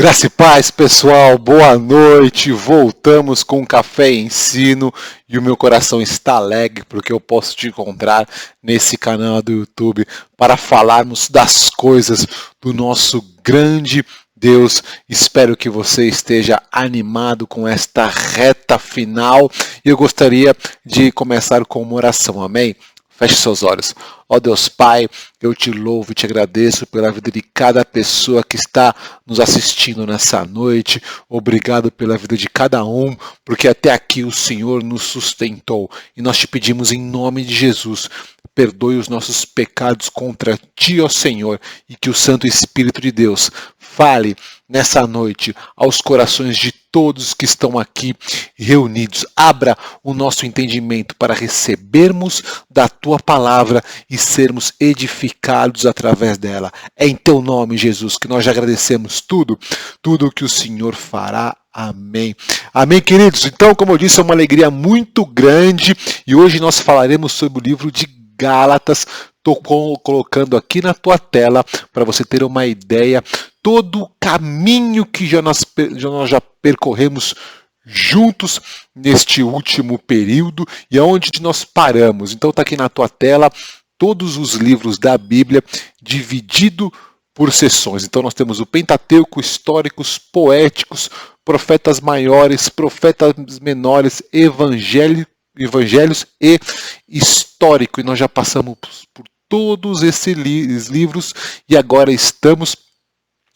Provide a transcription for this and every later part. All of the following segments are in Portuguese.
Graça e paz, pessoal, boa noite. Voltamos com Café e Ensino e o meu coração está alegre porque eu posso te encontrar nesse canal do YouTube para falarmos das coisas do nosso grande Deus. Espero que você esteja animado com esta reta final e eu gostaria de começar com uma oração, amém? Feche seus olhos. Ó Deus Pai, eu te louvo e te agradeço pela vida de cada pessoa que está nos assistindo nessa noite. Obrigado pela vida de cada um, porque até aqui o Senhor nos sustentou. E nós te pedimos em nome de Jesus, perdoe os nossos pecados contra ti, ó Senhor, e que o Santo Espírito de Deus fale nessa noite aos corações de todos que estão aqui reunidos. Abra o nosso entendimento para recebermos da tua palavra e sermos edificados através dela. É em teu nome, Jesus, que nós já agradecemos tudo o que o Senhor fará. Amém. Amém, queridos. Então, como eu disse, é uma alegria muito grande e hoje nós falaremos sobre o livro de Gálatas. Estou colocando aqui na tua tela para você ter uma ideia todo o caminho que nós já percorremos juntos neste último período e aonde nós paramos. Então está aqui na tua tela todos os livros da Bíblia dividido por seções. Então nós temos o Pentateuco, históricos, poéticos, profetas maiores, profetas menores, evangelhos e histórico. E nós já passamos por todos esses livros e agora estamos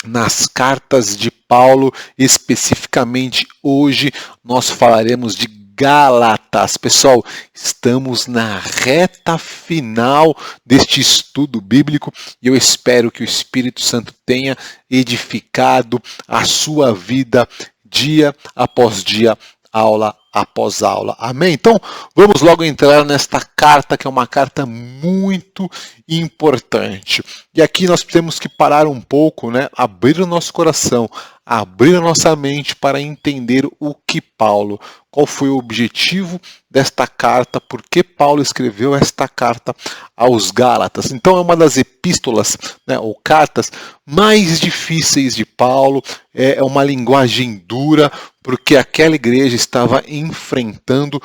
nas cartas de Paulo. Especificamente hoje nós falaremos de Gálatas. Pessoal, estamos na reta final deste estudo bíblico e eu espero que o Espírito Santo tenha edificado a sua vida dia após dia, aula após aula. Amém? Então, vamos logo entrar nesta carta, que é uma carta muito importante. E aqui nós temos que parar um pouco, né? Abrir o nosso coração, abrir a nossa mente para entender o que Paulo, qual foi o objetivo desta carta, por que Paulo escreveu esta carta aos Gálatas. Então, é uma das epístolas, né, ou cartas mais difíceis de Paulo, é uma linguagem dura, porque aquela igreja estava enfrentando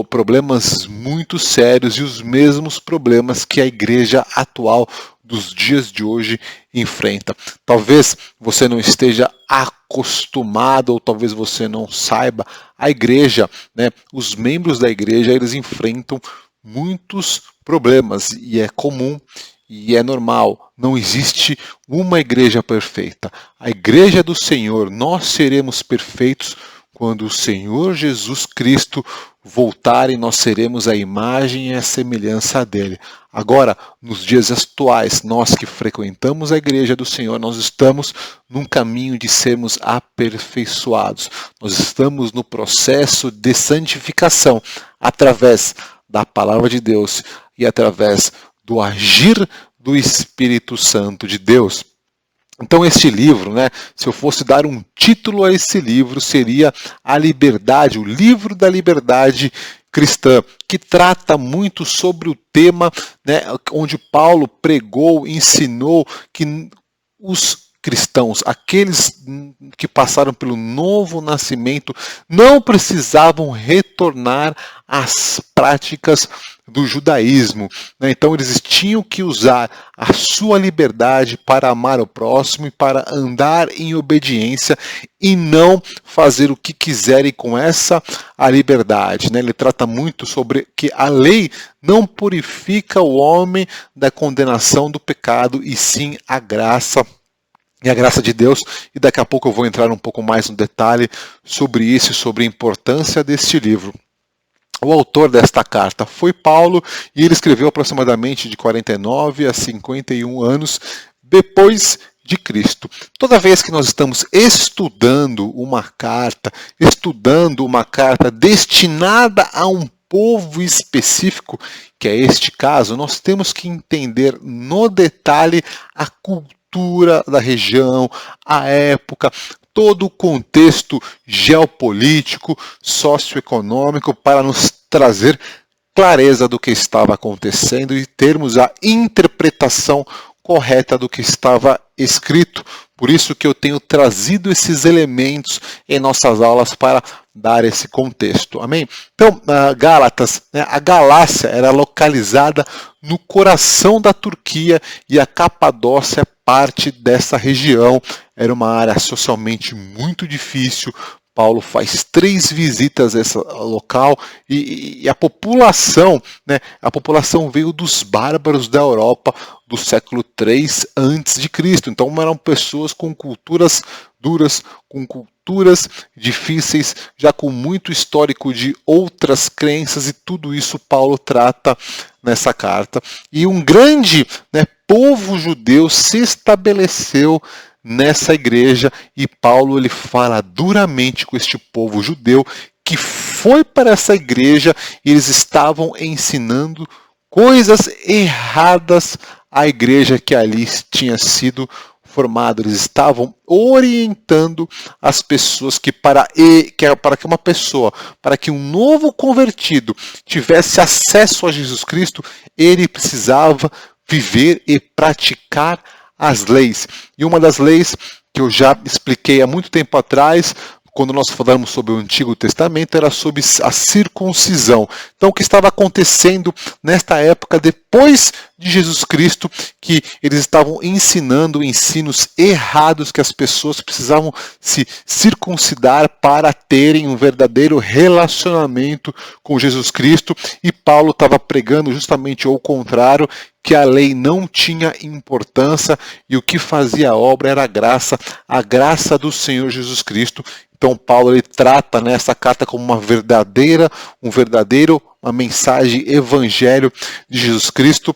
problemas muito sérios e os mesmos problemas que a igreja atual dos dias de hoje enfrenta. Talvez você não esteja acostumado ou talvez você não saiba, a igreja, né, os membros da igreja, eles enfrentam muitos problemas e é comum e é normal. Não existe uma igreja perfeita. A igreja do Senhor, nós seremos perfeitos quando o Senhor Jesus Cristo voltar e nós seremos a imagem e a semelhança dele. Agora, nos dias atuais, nós que frequentamos a igreja do Senhor, nós estamos num caminho de sermos aperfeiçoados. Nós estamos no processo de santificação através da palavra de Deus e através do agir do Espírito Santo de Deus. Então este livro, né, se eu fosse dar um título a esse livro, seria A Liberdade, o livro da liberdade cristã, que trata muito sobre o tema, né, onde Paulo pregou, ensinou que os cristãos, aqueles que passaram pelo novo nascimento, não precisavam retornar às práticas do judaísmo. Então eles tinham que usar a sua liberdade para amar o próximo e para andar em obediência e não fazer o que quiserem com essa a liberdade. Ele trata muito sobre que a lei não purifica o homem da condenação do pecado e sim a graça e a graça de Deus, e daqui a pouco eu vou entrar um pouco mais no detalhe sobre isso e sobre a importância deste livro. O autor desta carta foi Paulo e ele escreveu aproximadamente de 49 a 51 anos depois de Cristo. Toda vez que nós estamos estudando uma carta destinada a um povo específico, que é este caso, nós temos que entender no detalhe a cultura da região, a época, todo o contexto geopolítico, socioeconômico, para nos trazer clareza do que estava acontecendo e termos a interpretação correta do que estava escrito. Por isso que eu tenho trazido esses elementos em nossas aulas para dar esse contexto. Amém? Então, Gálatas, né, a Galácia era localizada no coração da Turquia e a Capadócia é parte dessa região. Era uma área socialmente muito difícil. Paulo faz 3 visitas a esse local e a população, né, a população veio dos bárbaros da Europa do século 3 a.C. Então eram pessoas com culturas duras, com culturas difíceis, já com muito histórico de outras crenças, e tudo isso Paulo trata nessa carta. E um grande, né, povo judeu se estabeleceu nessa igreja, e Paulo ele fala duramente com este povo judeu que foi para essa igreja e eles estavam ensinando coisas erradas à igreja que ali tinha sido formada. Eles estavam orientando as pessoas que para que uma pessoa, para que um novo convertido tivesse acesso a Jesus Cristo, ele precisava viver e praticar as leis. E uma das leis que eu já expliquei há muito tempo atrás, quando nós falamos sobre o Antigo Testamento, era sobre a circuncisão. Então, o que estava acontecendo nesta época, depois de Jesus Cristo, que eles estavam ensinando ensinos errados, que as pessoas precisavam se circuncidar para terem um verdadeiro relacionamento com Jesus Cristo, e Paulo estava pregando justamente o contrário, que a lei não tinha importância e o que fazia a obra era a graça do Senhor Jesus Cristo. Então Paulo ele trata nessa carta como uma mensagem evangelho de Jesus Cristo.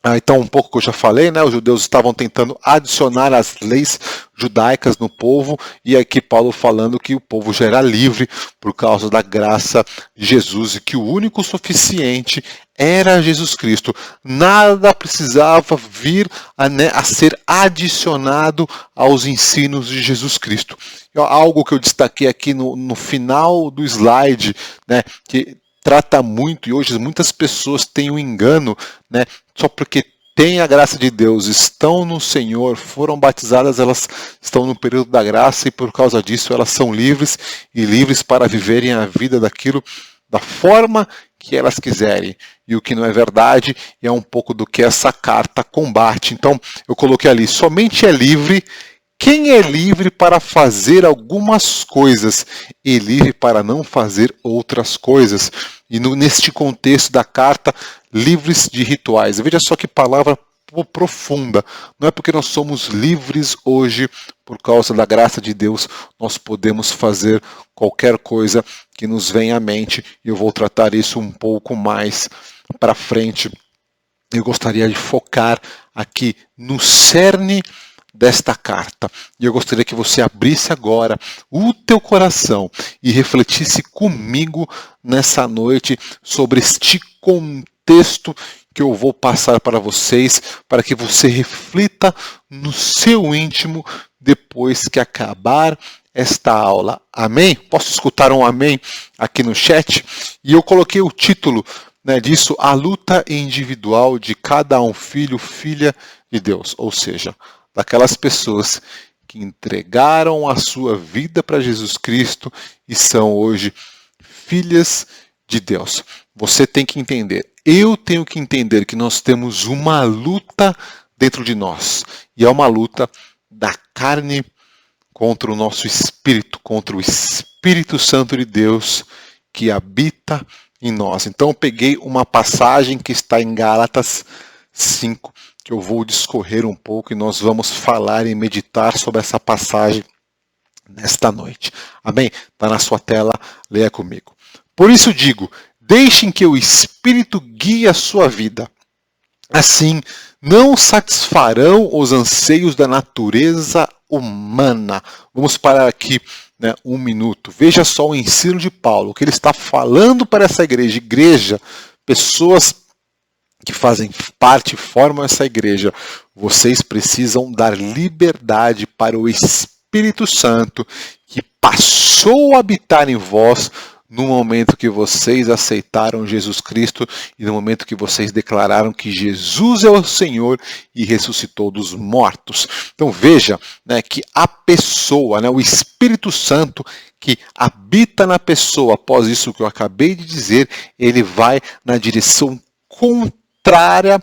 Então, um pouco que eu já falei, né? Os judeus estavam tentando adicionar as leis judaicas no povo, e aqui Paulo falando que o povo já era livre por causa da graça de Jesus e que o único suficiente era Jesus Cristo. Nada precisava vir a ser adicionado aos ensinos de Jesus Cristo. Algo que eu destaquei aqui no final do slide, né? Que trata muito, e hoje muitas pessoas têm um engano, né? Só porque têm a graça de Deus, estão no Senhor, foram batizadas, elas estão no período da graça, e por causa disso elas são livres, e livres para viverem a vida daquilo, da forma que elas quiserem. E o que não é verdade é um pouco do que essa carta combate. Então eu coloquei ali, somente é livre quem é livre para fazer algumas coisas e livre para não fazer outras coisas. E neste contexto da carta, livres de rituais. Veja só que palavra profunda. Não é porque nós somos livres hoje, por causa da graça de Deus, nós podemos fazer qualquer coisa que nos venha à mente. E eu vou tratar isso um pouco mais para frente. Eu gostaria de focar aqui no cerne desta carta. E eu gostaria que você abrisse agora o teu coração e refletisse comigo nessa noite sobre este contexto que eu vou passar para vocês, para que você reflita no seu íntimo depois que acabar esta aula. Amém? Posso escutar um amém aqui no chat? E eu coloquei o título, né, disso, a luta individual de cada um filho, filha de Deus. Ou seja, daquelas pessoas que entregaram a sua vida para Jesus Cristo e são hoje filhas de Deus. Você tem que entender, eu tenho que entender que nós temos uma luta dentro de nós. E é uma luta da carne contra o nosso espírito, contra o Espírito Santo de Deus que habita em nós. Então eu peguei uma passagem que está em Gálatas 5, que eu vou discorrer um pouco e nós vamos falar e meditar sobre essa passagem nesta noite. Amém? Está na sua tela, leia comigo. Por isso digo, deixem que o Espírito guie a sua vida. Assim, não satisfarão os anseios da natureza humana. Vamos parar aqui, né, um minuto. Veja só o ensino de Paulo, o que ele está falando para essa igreja, pessoas que fazem parte e formam essa igreja. Vocês precisam dar liberdade para o Espírito Santo que passou a habitar em vós no momento que vocês aceitaram Jesus Cristo e no momento que vocês declararam que Jesus é o Senhor e ressuscitou dos mortos. Então veja, né, que a pessoa, né, o Espírito Santo que habita na pessoa, após isso que eu acabei de dizer, ele vai na direção contrária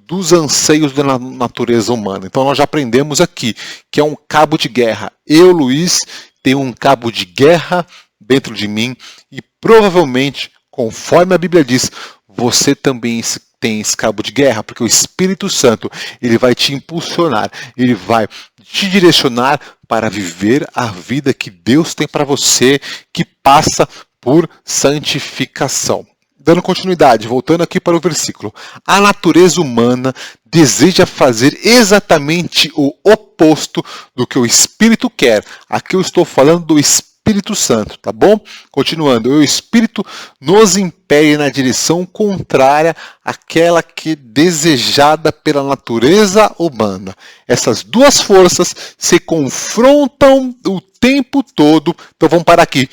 dos anseios da natureza humana. Então nós já aprendemos aqui que é um cabo de guerra. Eu, Luiz, tenho um cabo de guerra dentro de mim e provavelmente, conforme a Bíblia diz, você também tem esse cabo de guerra, porque o Espírito Santo ele vai te impulsionar, ele vai te direcionar para viver a vida que Deus tem para você, que passa por santificação. Dando continuidade, voltando aqui para o versículo. A natureza humana deseja fazer exatamente o oposto do que o Espírito quer. Aqui eu estou falando do Espírito Santo, tá bom? Continuando, o Espírito nos impele na direção contrária àquela que é desejada pela natureza humana. Essas duas forças se confrontam o tempo todo. Então vamos parar aqui.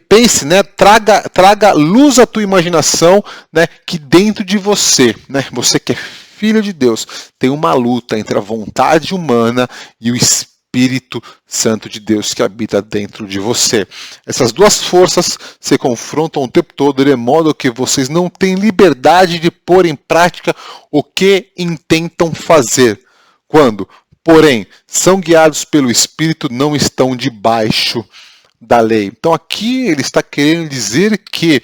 Pense, né? Traga luz à tua imaginação, né? Que dentro de você, né? Você que é filho de Deus, tem uma luta entre a vontade humana e o Espírito Santo de Deus que habita dentro de você. Essas duas forças se confrontam o tempo todo, de modo que vocês não têm liberdade de pôr em prática o que intentam fazer. Quando, porém, são guiados pelo Espírito, não estão debaixo da lei. Então aqui ele está querendo dizer que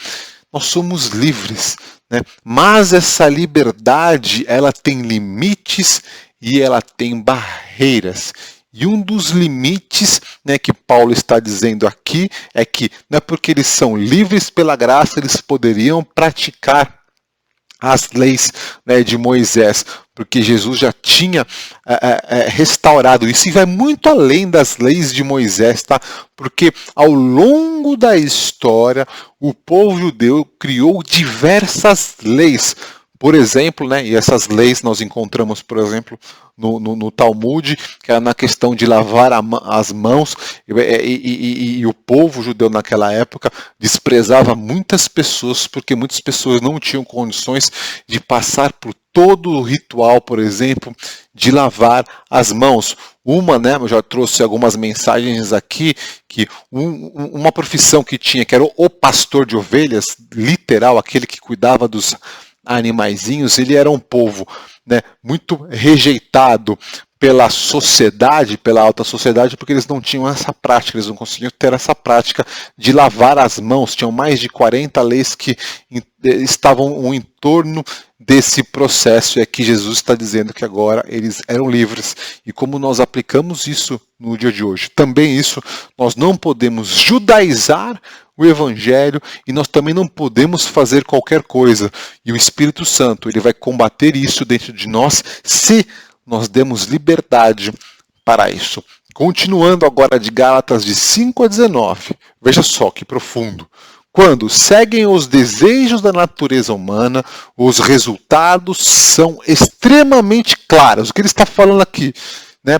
nós somos livres, né? Mas essa liberdade ela tem limites e ela tem barreiras. E um dos limites, né, que Paulo está dizendo aqui é que não é porque eles são livres pela graça eles poderiam praticar as leis, né, de Moisés, porque Jesus já tinha restaurado isso e vai muito além das leis de Moisés, tá? Porque ao longo da história o povo judeu criou diversas leis. Por exemplo, né, e essas leis nós encontramos, por exemplo, no Talmud, que era na questão de lavar as mãos, e o povo judeu naquela época desprezava muitas pessoas, porque muitas pessoas não tinham condições de passar por todo o ritual, por exemplo, de lavar as mãos. Né, eu já trouxe algumas mensagens aqui, que uma profissão que tinha, que era o pastor de ovelhas, literal, aquele que cuidava dos animaizinhos, ele era um povo, né, muito rejeitado pela sociedade, pela alta sociedade, porque eles não tinham essa prática, eles não conseguiam ter essa prática de lavar as mãos. Tinham mais de 40 leis que estavam em torno desse processo, e aqui Jesus está dizendo que agora eles eram livres. E como nós aplicamos isso no dia de hoje? Também isso, nós não podemos judaizar o Evangelho e nós também não podemos fazer qualquer coisa. E o Espírito Santo ele vai combater isso dentro de nós se nós demos liberdade para isso. Continuando agora de Gálatas de 5 a 19, veja só que profundo. Quando seguem os desejos da natureza humana, os resultados são extremamente claros. O que ele está falando aqui, né?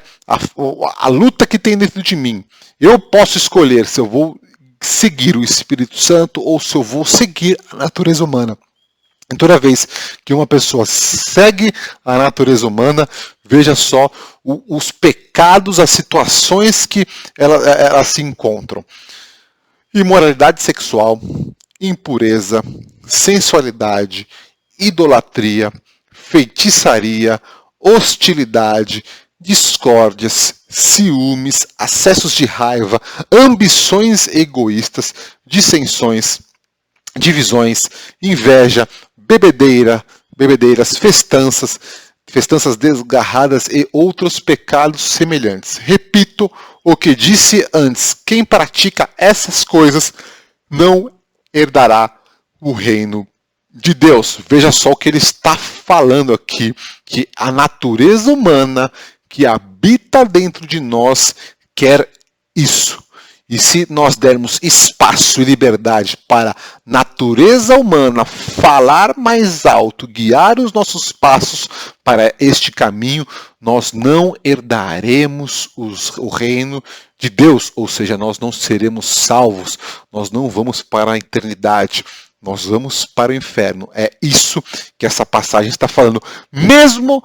A luta que tem dentro de mim. Eu posso escolher se eu vou seguir o Espírito Santo ou se eu vou seguir a natureza humana. E toda vez que uma pessoa segue a natureza humana, veja só os pecados, as situações que elas se encontram. Imoralidade sexual, impureza, sensualidade, idolatria, feitiçaria, hostilidade, discórdias, ciúmes, acessos de raiva, ambições egoístas, dissensões, divisões, inveja, bebedeiras, festanças desgarradas e outros pecados semelhantes. Repito o que disse antes: quem pratica essas coisas não herdará o reino de Deus. Veja só o que ele está falando aqui, que a natureza humana que habita dentro de nós quer isso. E se nós dermos espaço e liberdade para a natureza humana falar mais alto, guiar os nossos passos para este caminho, nós não herdaremos o reino de Deus, ou seja, nós não seremos salvos, nós não vamos para a eternidade, nós vamos para o inferno. É isso que essa passagem está falando, mesmo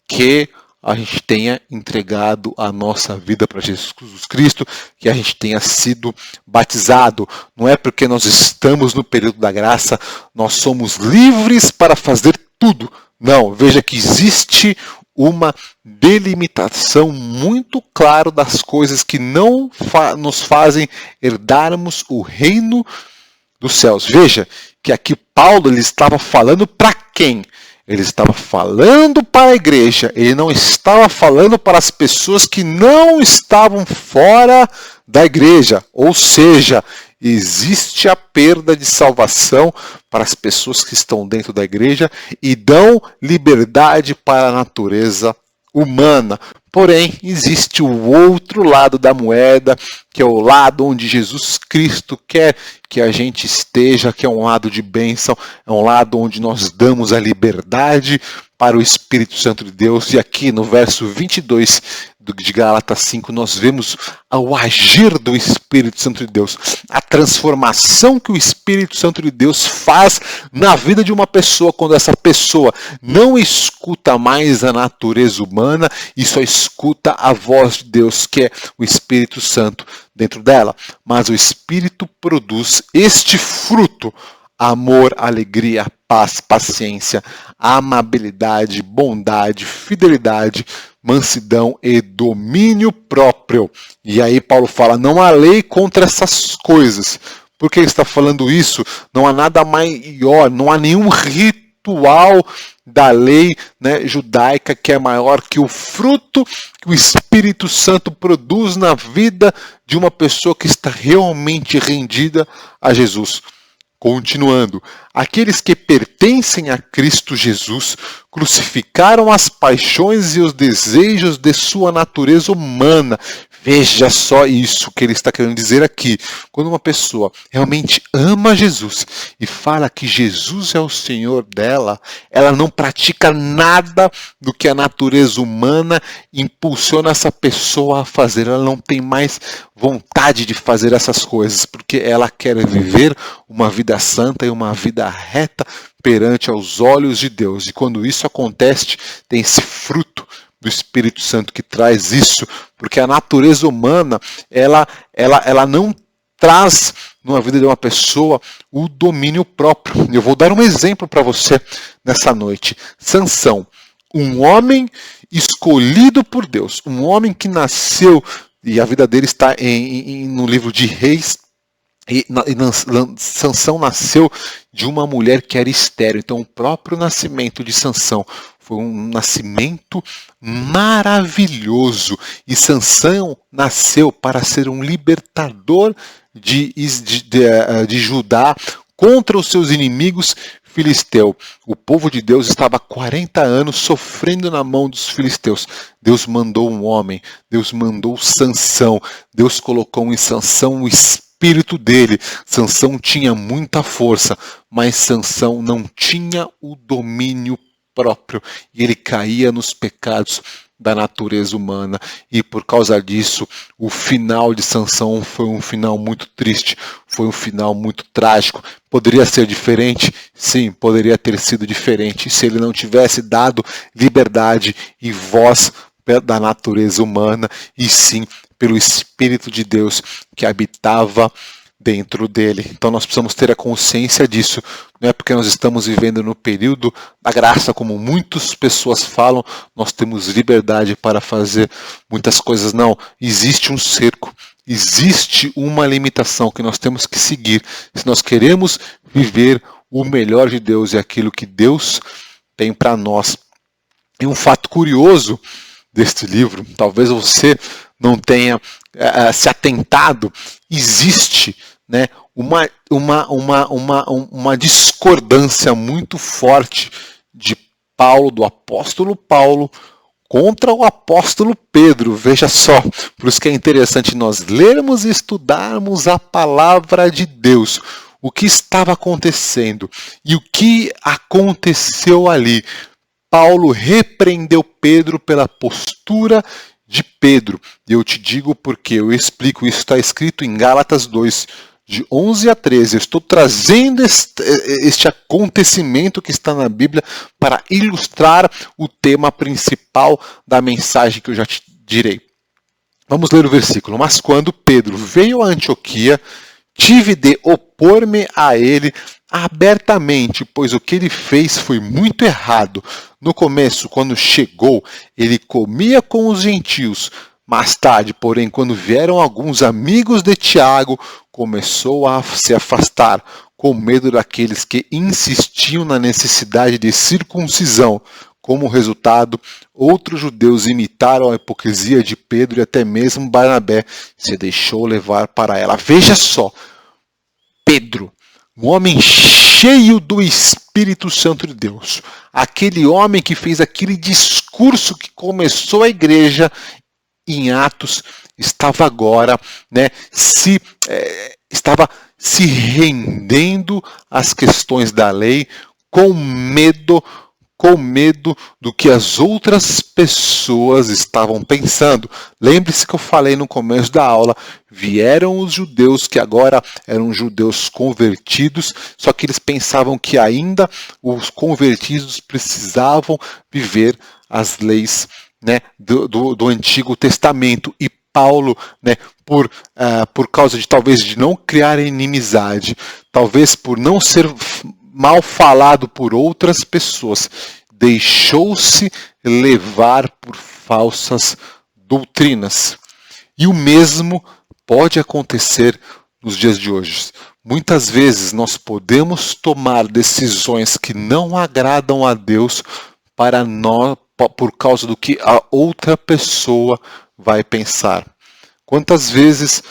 que a gente tenha entregado a nossa vida para Jesus Cristo, que a gente tenha sido batizado. Não é porque nós estamos no período da graça, nós somos livres para fazer tudo. Não, veja que existe uma delimitação muito clara das coisas que não nos fazem herdarmos o reino dos céus. Veja que aqui Paulo ele estava falando para quem? Ele estava falando para a igreja, ele não estava falando para as pessoas que não estavam fora da igreja. Ou seja, existe a perda de salvação para as pessoas que estão dentro da igreja e dão liberdade para a natureza humana. Porém, existe o outro lado da moeda, que é o lado onde Jesus Cristo quer que a gente esteja, que é um lado de bênção, é um lado onde nós damos a liberdade para o Espírito Santo de Deus. E aqui no verso 22 de Gálatas 5, nós vemos o agir do Espírito Santo de Deus, a transformação que o Espírito Santo de Deus faz na vida de uma pessoa, quando essa pessoa não escuta mais a natureza humana e só escuta a voz de Deus, que é o Espírito Santo dentro dela. Mas o Espírito produz este fruto: amor, alegria, paz, paciência, amabilidade, bondade, fidelidade, mansidão e domínio próprio. E aí Paulo fala, não há lei contra essas coisas. Por que ele está falando isso? Não há nada maior, não há nenhum ritual da lei, judaica que é maior que o fruto que o Espírito Santo produz na vida de uma pessoa que está realmente rendida a Jesus. Continuando, aqueles que pertencem a Cristo Jesus crucificaram as paixões e os desejos de sua natureza humana. Veja só isso que ele está querendo dizer aqui. Quando uma pessoa realmente ama Jesus e fala que Jesus é o Senhor dela, ela não pratica nada do que a natureza humana impulsiona essa pessoa a fazer. Ela não tem mais vontade de fazer essas coisas, porque ela quer viver uma vida santa e uma vida reta perante aos olhos de Deus. E quando isso acontece, tem esse fruto do Espírito Santo que traz isso, porque a natureza humana, ela não traz na vida de uma pessoa o domínio próprio. Eu vou dar um exemplo para você nessa noite. Sansão, um homem escolhido por Deus, um homem que nasceu, e a vida dele está no livro de Reis. Sansão nasceu de uma mulher que era estéril. Então o próprio nascimento de Sansão foi um nascimento maravilhoso. E Sansão nasceu para ser um libertador de Judá contra os seus inimigos filisteus. O povo de Deus estava há 40 anos sofrendo na mão dos filisteus. Deus mandou um homem, Deus mandou Sansão, Deus colocou em Sansão o espírito dele. Sansão tinha muita força, mas Sansão não tinha o domínio próprio e ele caía nos pecados da natureza humana, e por causa disso o final de Sansão foi um final muito triste, foi um final muito trágico. Poderia ser diferente? Sim, poderia ter sido diferente se ele não tivesse dado liberdade e voz da natureza humana, e sim pelo Espírito de Deus que habitava dentro dele. Então nós precisamos ter a consciência disso. Não é porque nós estamos vivendo no período da graça, como muitas pessoas falam, nós temos liberdade para fazer muitas coisas. Não, existe um cerco, existe uma limitação que nós temos que seguir. Se nós queremos viver o melhor de Deus e aquilo que Deus tem para nós. E um fato curioso deste livro, talvez você não tenha se atentado, existe uma discordância muito forte de Paulo, do apóstolo Paulo, contra o apóstolo Pedro. Veja só, por isso que é interessante nós lermos e estudarmos a palavra de Deus. O que estava acontecendo e o que aconteceu ali. Paulo repreendeu Pedro pela postura de Pedro. E eu te digo porque eu explico, isso está escrito em Gálatas 2, de 11 a 13. Eu estou trazendo este acontecimento que está na Bíblia para ilustrar o tema principal da mensagem que eu já te direi. Vamos ler o versículo. Mas quando Pedro veio a Antioquia, tive de opor-me a ele abertamente, pois o que ele fez foi muito errado. No começo, quando chegou, ele comia com os gentios. Mais tarde, porém, quando vieram alguns amigos de Tiago, começou a se afastar, com medo daqueles que insistiam na necessidade de circuncisão. Como resultado, outros judeus imitaram a hipocrisia de Pedro e até mesmo Barnabé se deixou levar para ela. Veja só, Pedro, um homem cheio do Espírito Santo de Deus, aquele homem que fez aquele discurso que começou a igreja em Atos, estava agora, estava se rendendo às questões da lei, com medo do que as outras pessoas estavam pensando. Lembre-se que eu falei no começo da aula, vieram os judeus que agora eram judeus convertidos, só que eles pensavam que ainda os convertidos precisavam viver as leis, do Antigo Testamento. E Paulo, por causa de talvez de não criar inimizade, talvez por não ser mal falado por outras pessoas, deixou-se levar por falsas doutrinas. E o mesmo pode acontecer nos dias de hoje. Muitas vezes nós podemos tomar decisões que não agradam a Deus para nós, por causa do que a outra pessoa vai pensar. Quantas vezes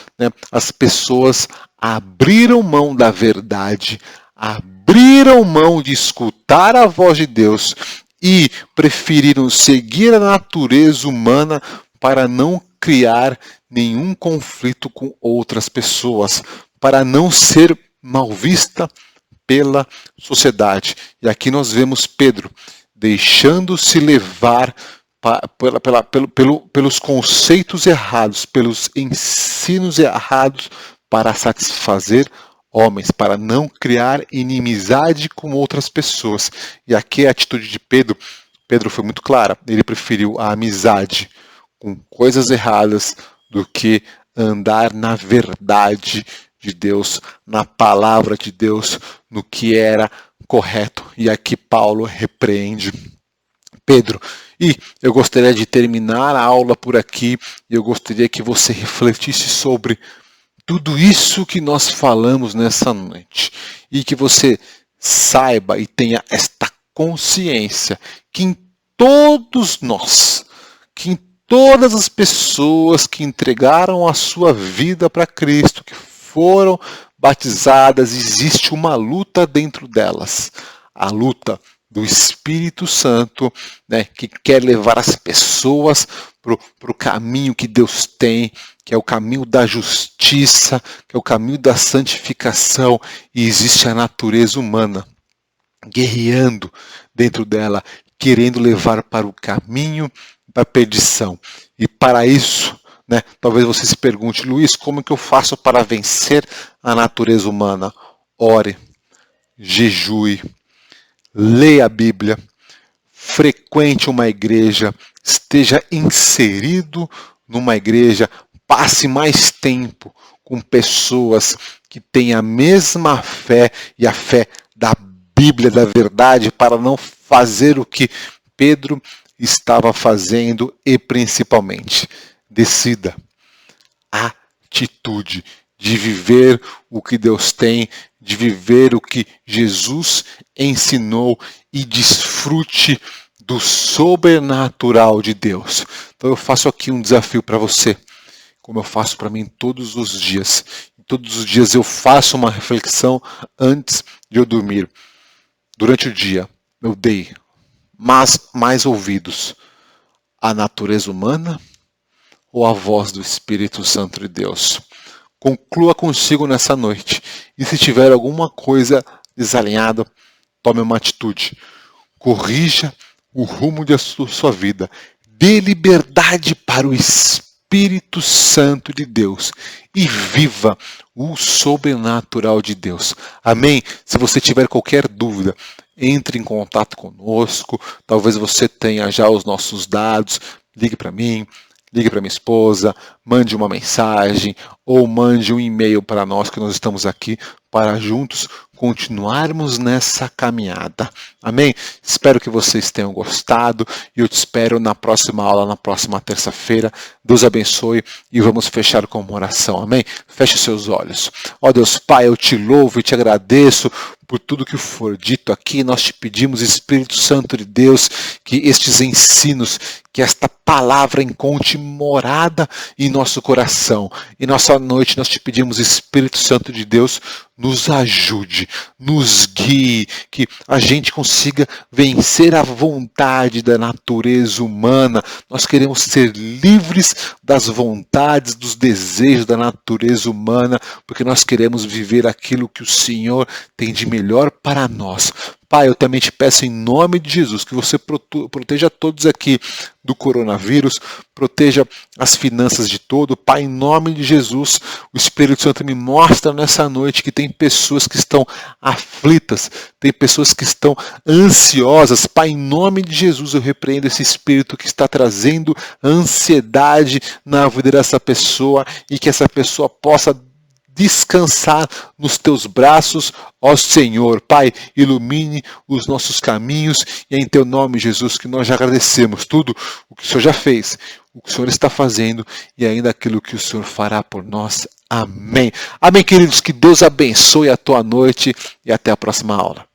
as pessoas abriram mão da verdade, abriram mão de escutar a voz de Deus e preferiram seguir a natureza humana para não criar nenhum conflito com outras pessoas, para não ser mal vista pela sociedade. E aqui nós vemos Pedro deixando-se levar pelos conceitos errados, pelos ensinos errados para satisfazer homens, para não criar inimizade com outras pessoas. E aqui a atitude de Pedro foi muito clara. Ele preferiu a amizade com coisas erradas do que andar na verdade de Deus, na palavra de Deus, no que era correto. E aqui Paulo repreende Pedro. E eu gostaria de terminar a aula por aqui, e eu gostaria que você refletisse sobre tudo isso que nós falamos nessa noite, e que você saiba e tenha esta consciência que em todos nós, que em todas as pessoas que entregaram a sua vida para Cristo, que foram batizadas, existe uma luta dentro delas, a luta do Espírito Santo, que quer levar as pessoas para o caminho que Deus tem, que é o caminho da justiça, que é o caminho da santificação, e existe a natureza humana guerreando dentro dela, querendo levar para o caminho da perdição. E para isso, talvez você se pergunte, Luiz, como que eu faço para vencer a natureza humana? Ore, jejue, leia a Bíblia, frequente uma igreja, esteja inserido numa igreja, passe mais tempo com pessoas que têm a mesma fé e a fé da Bíblia, da verdade, para não fazer o que Pedro estava fazendo. E principalmente, decida a atitude de viver o que Deus tem, de viver o que Jesus ensinou, e desfrute do sobrenatural de Deus. Então eu faço aqui um desafio para você, como eu faço para mim todos os dias. Todos os dias eu faço uma reflexão antes de eu dormir. Durante o dia eu dei mais ouvidos à natureza humana ou à voz do Espírito Santo de Deus? Conclua consigo nessa noite. E se tiver alguma coisa desalinhada, tome uma atitude. Corrija o rumo da sua vida. dê liberdade para o Espírito Santo de Deus e viva o sobrenatural de Deus. Amém? Se você tiver qualquer dúvida, entre em contato conosco. Talvez você tenha já os nossos dados. Ligue para mim, ligue para minha esposa, mande uma mensagem ou mande um e-mail para nós, que nós estamos aqui para juntos continuarmos nessa caminhada. Amém? Espero que vocês tenham gostado e eu te espero na próxima aula, na próxima terça-feira. Deus abençoe e vamos fechar com uma oração. Amém? Feche seus olhos. Ó Deus Pai, eu te louvo e te agradeço por tudo que for dito aqui. Nós te pedimos, Espírito Santo de Deus, que estes ensinos, que esta palavra encontre morada em nosso coração. E nossa noite nós te pedimos, Espírito Santo de Deus, nos ajude, nos guie, que a gente consiga vencer a vontade da natureza humana. Nós queremos ser livres das vontades, dos desejos da natureza humana, porque nós queremos viver aquilo que o Senhor tem de melhor para nós. Pai, eu também te peço em nome de Jesus que você proteja todos aqui do coronavírus, proteja as finanças de todo. Pai, em nome de Jesus, o Espírito Santo me mostra nessa noite que tem pessoas que estão aflitas, tem pessoas que estão ansiosas. Pai, em nome de Jesus, eu repreendo esse espírito que está trazendo ansiedade na vida dessa pessoa e que essa pessoa possa descansar nos teus braços, ó Senhor. Pai, ilumine os nossos caminhos e é em teu nome, Jesus, que nós já agradecemos tudo o que o Senhor já fez, o que o Senhor está fazendo e ainda aquilo que o Senhor fará por nós. Amém. Amém, queridos. Que Deus abençoe a tua noite e até a próxima aula.